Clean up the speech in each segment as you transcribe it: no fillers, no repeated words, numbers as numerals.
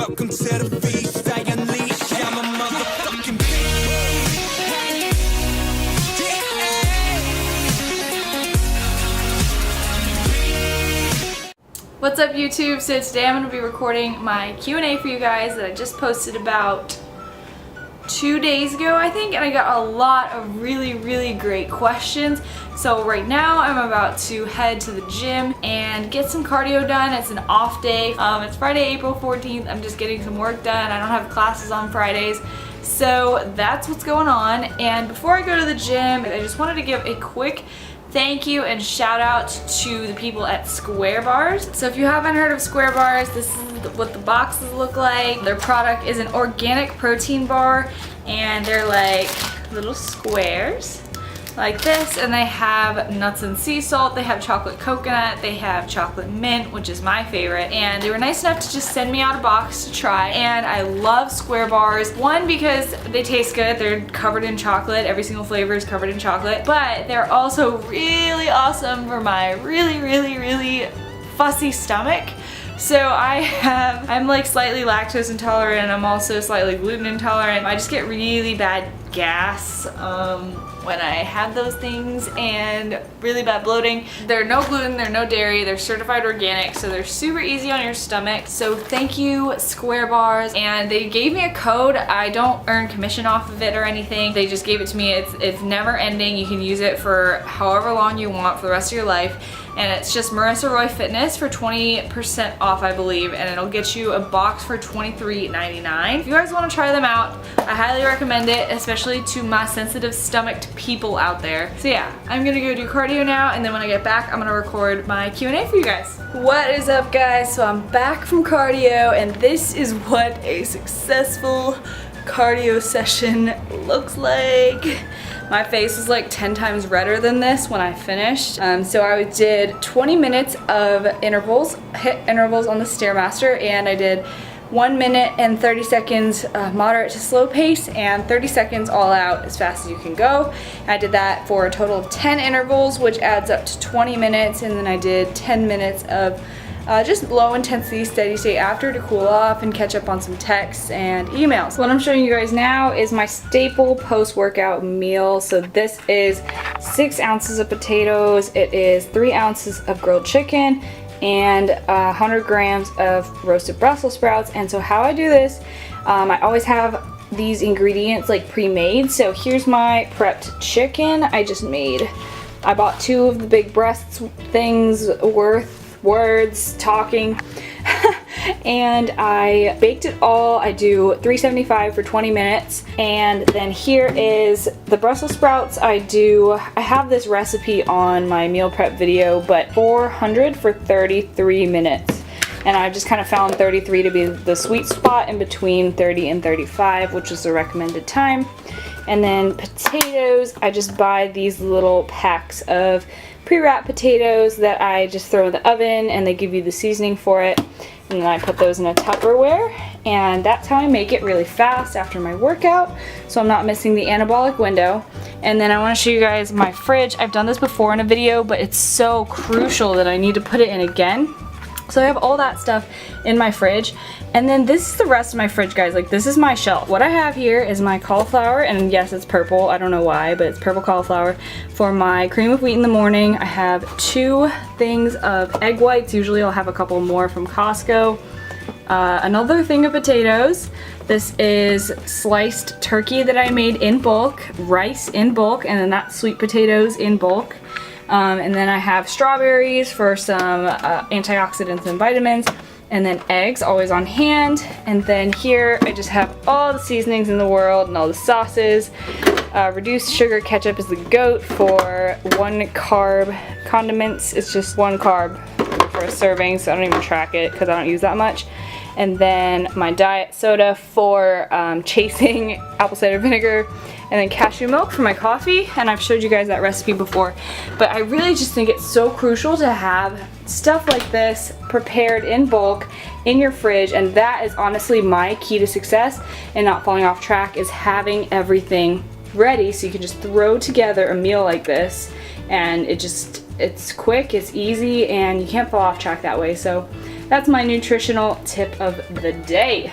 Welcome to the feast, I unleash, I'm a motherfucking beast. What's up YouTube? So today I'm going to be recording my Q&A for you guys that I just posted about 2 days ago, I think, and I got a lot of really great questions. So right now I'm about to head to the gym and get some cardio done. It's an off day. It's Friday, April 14th. I'm just getting some work done. I don't have classes on Fridays. So that's what's going on. And before I go to the gym, I just wanted to give a quick thank you and shout out to the people at Square Bars. So if you haven't heard of Square Bars, this is what the boxes look like. Their product is an organic protein bar, and they're like little squares like this, and they have nuts and sea salt, they have chocolate coconut, they have chocolate mint, which is my favorite, and they were nice enough to just send me out a box to try. And I love Square Bars, one, because they taste good, they're covered in chocolate, every single flavor is covered in chocolate, but they're also really awesome for my really fussy stomach. So I'm like slightly lactose intolerant, and I'm also slightly gluten intolerant. I just get really bad gas when I have those things, and really bad bloating. They're no gluten, they're no dairy, they're certified organic, so they're super easy on your stomach. So thank you, Square Bars. And they gave me a code. I don't earn commission off of it or anything. They just gave it to me. It's never ending. You can use it for however long you want for the rest of your life. And it's just MarissaRoyFitness for 20% off, I believe, and it'll get you a box for $23.99. If you guys want to try them out, I highly recommend it, especially to my sensitive stomached people out there. So yeah, I'm gonna go do cardio now, and then when I get back, I'm gonna record my Q&A for you guys. What is up, guys? So I'm back from cardio, and this is what a successful cardio session looks like. My face was like 10 times redder than this when I finished. So I did 20 minutes of intervals, HIIT intervals on the Stairmaster, and I did 1 minute and 30 seconds moderate to slow pace, and 30 seconds all out as fast as you can go. I did that for a total of 10 intervals, which adds up to 20 minutes, and then I did 10 minutes of just low intensity steady state after to cool off and catch up on some texts and emails. What I'm showing you guys now is my staple post-workout meal. So this is 6 ounces of potatoes, it is 3 ounces of grilled chicken, and 100 grams of roasted Brussels sprouts. And so how I do this, I always have these ingredients like pre-made. So here's my prepped chicken. I bought 2 of the big breasts things words talking and I baked it all. I do 375 for 20 minutes, and then here is the Brussels sprouts. I have this recipe on my meal prep video, but 400 for 33 minutes, and I just kind of found 33 to be the sweet spot in between 30 and 35, which is the recommended time. And then potatoes, I just buy these little packs of pre-wrapped potatoes that I just throw in the oven, and they give you the seasoning for it, and then I put those in a Tupperware, and that's how I make it really fast after my workout, so I'm not missing the anabolic window. And then I want to show you guys my fridge. I've done this before in a video, but it's so crucial that I need to put it in again. So I have all that stuff in my fridge, and then this is the rest of my fridge, guys. Like, this is my shelf. What I have here is my cauliflower, and yes, it's purple. I don't know why, but it's purple cauliflower. For my cream of wheat in the morning, I have 2 things of egg whites. Usually I'll have a couple more from Costco. Another thing of potatoes. This is sliced turkey that I made in bulk, rice in bulk, and then that's sweet potatoes in bulk. And then I have strawberries for some antioxidants and vitamins, and then eggs always on hand. And then here I just have all the seasonings in the world and all the sauces. Reduced sugar ketchup is the GOAT for 1 carb. Condiments, it's just 1 carb for a serving, so I don't even track it because I don't use that much. And then my diet soda for chasing apple cider vinegar, and then cashew milk for my coffee. And I've showed you guys that recipe before, but I really just think it's so crucial to have stuff like this prepared in bulk in your fridge, and that is honestly my key to success and not falling off track, is having everything ready so you can just throw together a meal like this, and it's quick, it's easy, and you can't fall off track that way. So That's my nutritional tip of the day.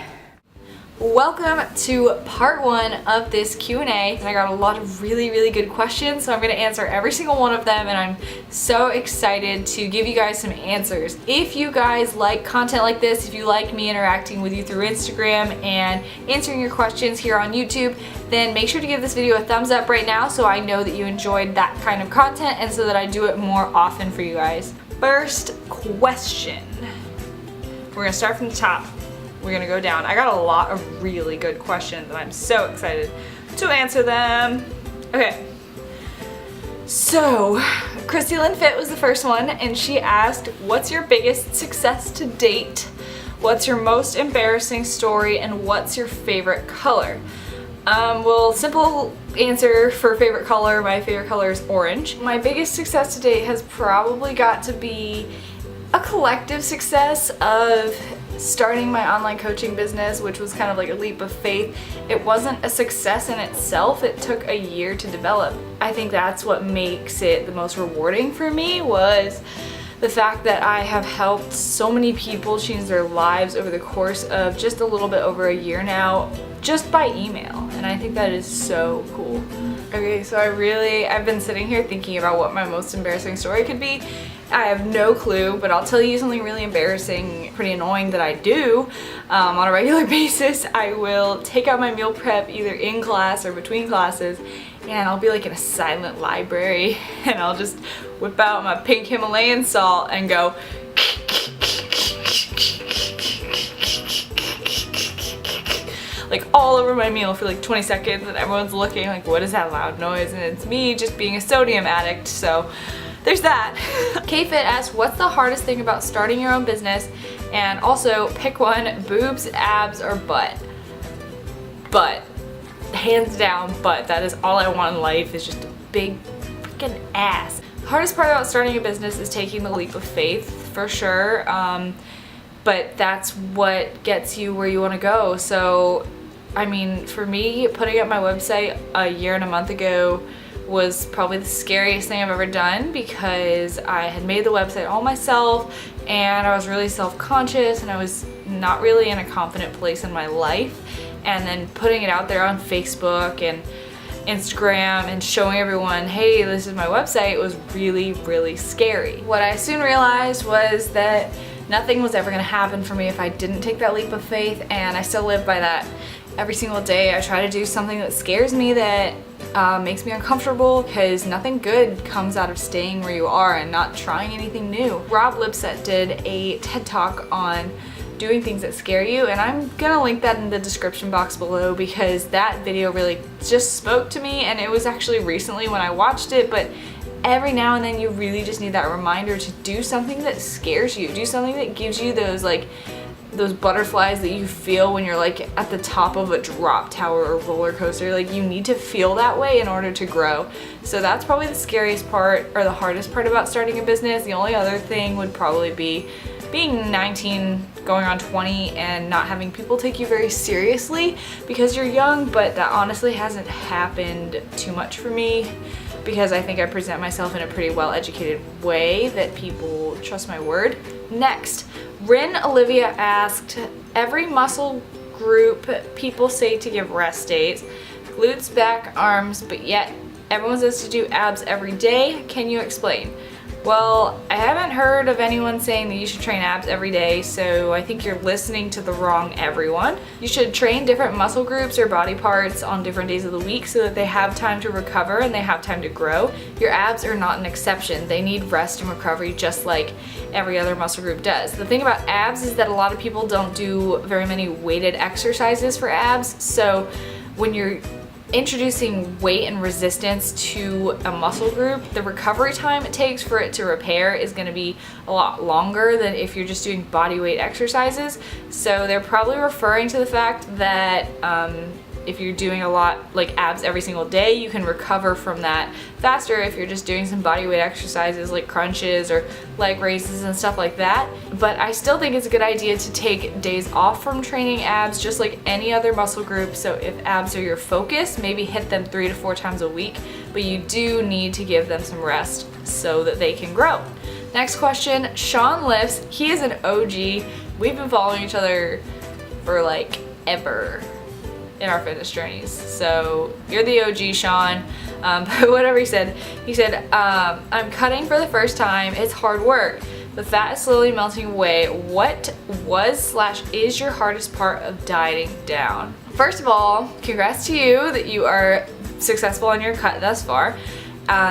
Welcome to part 1 of this Q&A. I got a lot of really good questions, so I'm going to answer every single one of them, and I'm so excited to give you guys some answers. If you guys like content like this, if you like me interacting with you through Instagram and answering your questions here on YouTube, then make sure to give this video a thumbs up right now so I know that you enjoyed that kind of content and so that I do it more often for you guys. First question. We're going to start from the top. We're gonna go down. I got a lot of really good questions and I'm so excited to answer them. Okay, so Christy Lynn Fit was the first one, and she asked, what's your biggest success to date? What's your most embarrassing story? And what's your favorite color? Well, simple answer for favorite color, my favorite color is orange. My biggest success to date has probably got to be a collective success of starting my online coaching business, which was kind of like a leap of faith. It wasn't a success in itself. It took a year to develop. I think that's what makes it the most rewarding for me, was the fact that I have helped so many people change their lives over the course of just a little bit over a year now, just by email. And I think that is so cool. Okay, so I've been sitting here thinking about what my most embarrassing story could be. I have no clue, but I'll tell you something really embarrassing, pretty annoying that I do on a regular basis. I will take out my meal prep either in class or between classes, and I'll be like in a silent library, and I'll just whip out my pink Himalayan salt and go like all over my meal for like 20 seconds, and everyone's looking like, what is that loud noise? And it's me just being a sodium addict, so there's that. K-Fit asked, what's the hardest thing about starting your own business? And also, pick one, boobs, abs, or butt. Butt. Hands down, butt. That is all I want in life, is just a big freaking ass. The hardest part about starting a business is taking the leap of faith, for sure. But that's what gets you where you want to go. So, I mean, for me, putting up my website a year and a month ago was probably the scariest thing I've ever done, because I had made the website all myself and I was really self-conscious and I was not really in a confident place in my life. And then putting it out there on Facebook and Instagram and showing everyone, hey, this is my website, was really scary. What I soon realized was that nothing was ever gonna happen for me if I didn't take that leap of faith, and I still live by that. Every single day I try to do something that scares me, that makes me uncomfortable, because nothing good comes out of staying where you are and not trying anything new. Rob Lipset did a TED Talk on doing things that scare you, and I'm gonna link that in the description box below, because that video really just spoke to me, and it was actually recently when I watched it, but every now and then you really just need that reminder to do something that scares you, do something that gives you those butterflies that you feel when you're like at the top of a drop tower or roller coaster. Like, you need to feel that way in order to grow. So that's probably the scariest part, or the hardest part about starting a business. The only other thing would probably be being 19 going on 20 and not having people take you very seriously because you're young, but that honestly hasn't happened too much for me, because I think I present myself in a pretty well-educated way that people trust my word. Next, Rin Olivia asked, every muscle group people say to give rest days, glutes, back, arms, but yet everyone says to do abs every day. Can you explain? Well, I haven't heard of anyone saying that you should train abs every day, so I think you're listening to the wrong everyone. You should train different muscle groups or body parts on different days of the week so that they have time to recover and they have time to grow. Your abs are not an exception. They need rest and recovery just like every other muscle group does. The thing about abs is that a lot of people don't do very many weighted exercises for abs, so when you're introducing weight and resistance to a muscle group, the recovery time it takes for it to repair is going to be a lot longer than if you're just doing body weight exercises. So they're probably referring to the fact that if you're doing a lot like abs every single day, you can recover from that faster if you're just doing some body weight exercises like crunches or leg raises and stuff like that. But I still think it's a good idea to take days off from training abs just like any other muscle group. So if abs are your focus, maybe hit them 3 to 4 times a week, but you do need to give them some rest so that they can grow. Next question, Sean Lifts. He is an OG. We've been following each other for like ever in our fitness journeys. So you're the OG, Sean. But whatever he said, I'm cutting for the first time. It's hard work. The fat is slowly melting away. What was/is your hardest part of dieting down? First of all, congrats to you that you are successful on your cut thus far.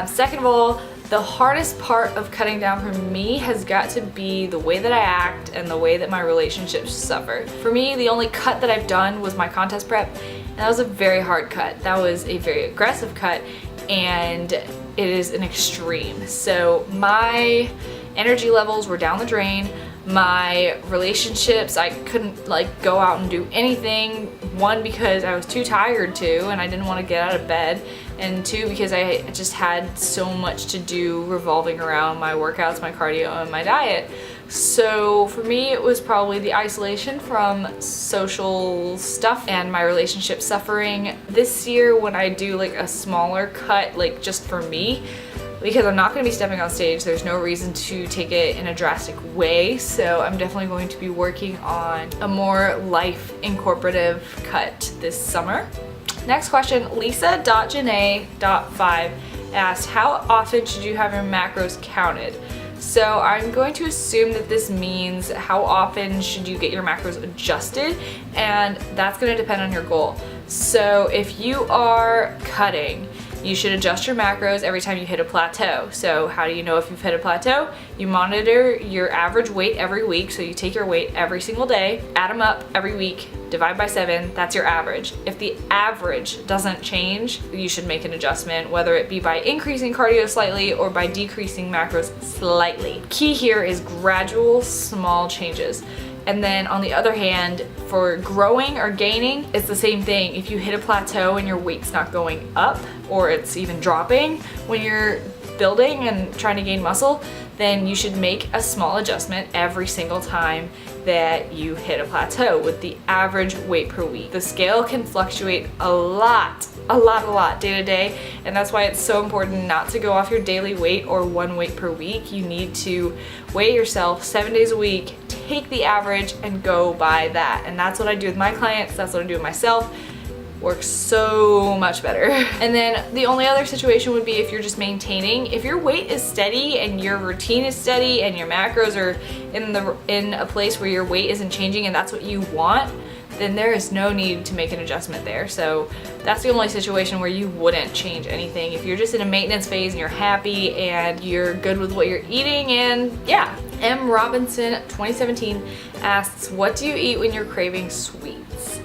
Second of all, the hardest part of cutting down for me has got to be the way that I act and the way that my relationships suffer. For me, the only cut that I've done was my contest prep, and that was a very hard cut. That was a very aggressive cut, and it is an extreme. So my energy levels were down the drain. My relationships, I couldn't like go out and do anything. One, because I was too tired to and I didn't want to get out of bed, and two, because I just had so much to do revolving around my workouts, my cardio, and my diet. So for me, it was probably the isolation from social stuff and my relationship suffering. This year, when I do like a smaller cut, like just for me, because I'm not going to be stepping on stage, there's no reason to take it in a drastic way, so I'm definitely going to be working on a more life incorporative cut this summer. Next question, Lisa.Janae.5 asked, how often should you have your macros counted? So I'm going to assume that this means how often should you get your macros adjusted, and that's going to depend on your goal. So if you are cutting, you should adjust your macros every time you hit a plateau. So how do you know if you've hit a plateau? You monitor your average weight every week. So you take your weight every single day, add them up every week, divide by 7, that's your average. If the average doesn't change, you should make an adjustment, whether it be by increasing cardio slightly or by decreasing macros slightly. Key here is gradual, small changes. And then on the other hand, for growing or gaining, it's the same thing. If you hit a plateau and your weight's not going up, or it's even dropping when you're building and trying to gain muscle, then you should make a small adjustment every single time that you hit a plateau with the average weight per week. The scale can fluctuate a lot day to day, and that's why it's so important not to go off your daily weight or one weight per week. You need to weigh yourself 7 days a week, take the average and go by that. And that's what I do with my clients, that's what I do with myself. Works so much better. And then the only other situation would be if you're just maintaining. If your weight is steady and your routine is steady and your macros are in a place where your weight isn't changing and that's what you want, then there is no need to make an adjustment there. So that's the only situation where you wouldn't change anything. If you're just in a maintenance phase and you're happy and you're good with what you're eating, and yeah. M. Robinson 2017 asks, what do you eat when you're craving sweets?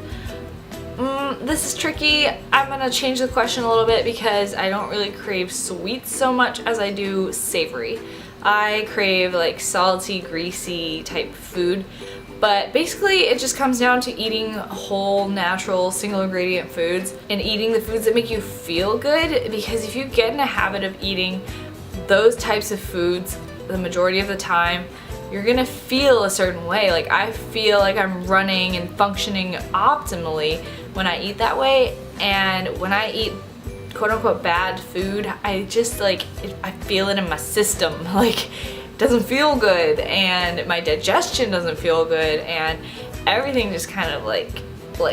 This is tricky. I'm gonna change the question a little bit because I don't really crave sweets so much as I do savory. I crave like salty, greasy type food. But basically it just comes down to eating whole, natural, single ingredient foods and eating the foods that make you feel good, because if you get in a habit of eating those types of foods the majority of the time, you're gonna feel a certain way. Like I feel like I'm running and functioning optimally when I eat that way, and when I eat quote unquote bad food, I just like, I feel it in my system. Like it doesn't feel good and my digestion doesn't feel good and everything just kind of like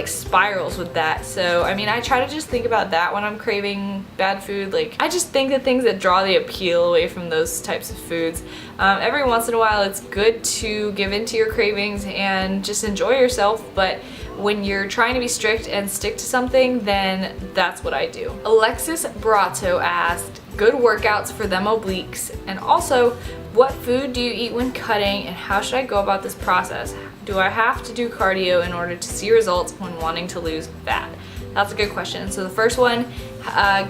spirals with that. So I mean, I try to just think about that when I'm craving bad food. Like I just think the things that draw the appeal away from those types of foods. Every once in a while it's good to give into your cravings and just enjoy yourself, but when you're trying to be strict and stick to something, then that's what I do. Alexis Brato asked, good workouts for them obliques, and also what food do you eat when cutting and how should I go about this process? Do I have to do cardio in order to see results when wanting to lose fat? That's a good question. So the first one,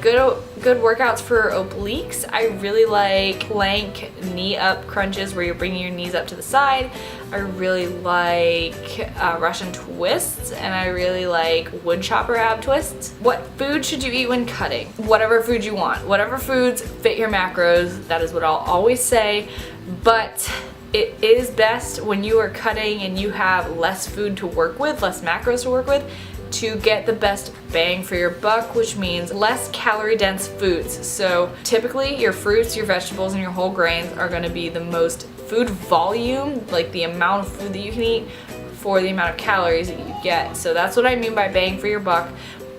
good workouts for obliques. I really like plank knee up crunches where you're bringing your knees up to the side. I really like Russian twists, and I really like wood chopper ab twists. What food should you eat when cutting? Whatever food you want. Whatever foods fit your macros. That is what I'll always say. But it is best when you are cutting and you have less food to work with, less macros to work with, to get the best bang for your buck, which means less calorie dense foods. So typically your fruits, your vegetables, and your whole grains are going to be the most food volume, like the amount of food that you can eat for the amount of calories that you get. So that's what I mean by bang for your buck.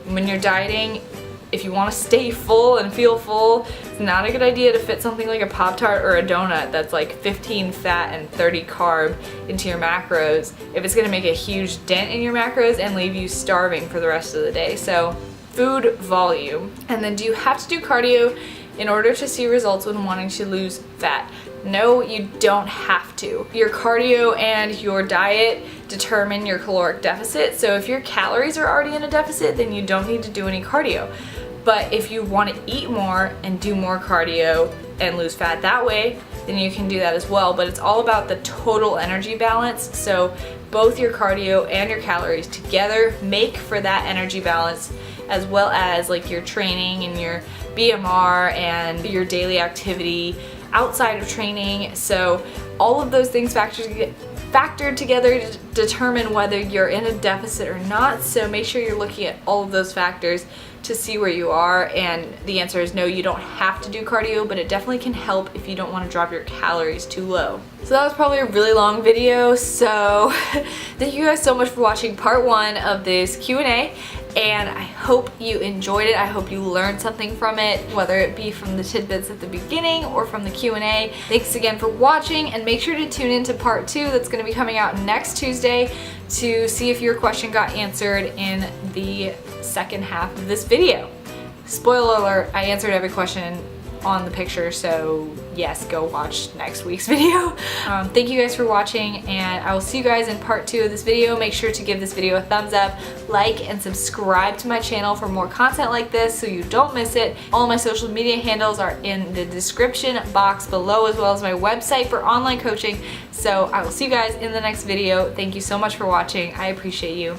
When you're dieting, if you want to stay full and feel full, it's not a good idea to fit something like a Pop-Tart or a donut that's like 15 fat and 30 carb into your macros if it's going to make a huge dent in your macros and leave you starving for the rest of the day. So food volume. And then, do you have to do cardio in order to see results when wanting to lose fat? No, you don't have to. Your cardio and your diet determine your caloric deficit. So if your calories are already in a deficit, then you don't need to do any cardio. But if you want to eat more and do more cardio and lose fat that way, then you can do that as well. But it's all about the total energy balance. So both your cardio and your calories together make for that energy balance, as well as like your training and your BMR and your daily activity outside of training. So all of those things factored together to determine whether you're in a deficit or not. So make sure you're looking at all of those factors to see where you are. And the answer is no, you don't have to do cardio, but it definitely can help if you don't want to drop your calories too low. So that was probably a really long video. So thank you guys so much for watching part 1 of this Q&A. And I hope you enjoyed it. I hope you learned something from it, whether it be from the tidbits at the beginning or from the Q&A. Thanks again for watching, and make sure to tune into part 2 that's going to be coming out next Tuesday to see if your question got answered in the second half of this video. Spoiler alert, I answered every question on the picture, so yes, go watch next week's video. Thank you guys for watching, and I will see you guys in part 2 of this video. Make sure to give this video a thumbs up, like, and subscribe to my channel for more content like this so you don't miss it. All my social media handles are in the description box below, as well as my website for online coaching. So I will see you guys in the next video. Thank you so much for watching. I appreciate you.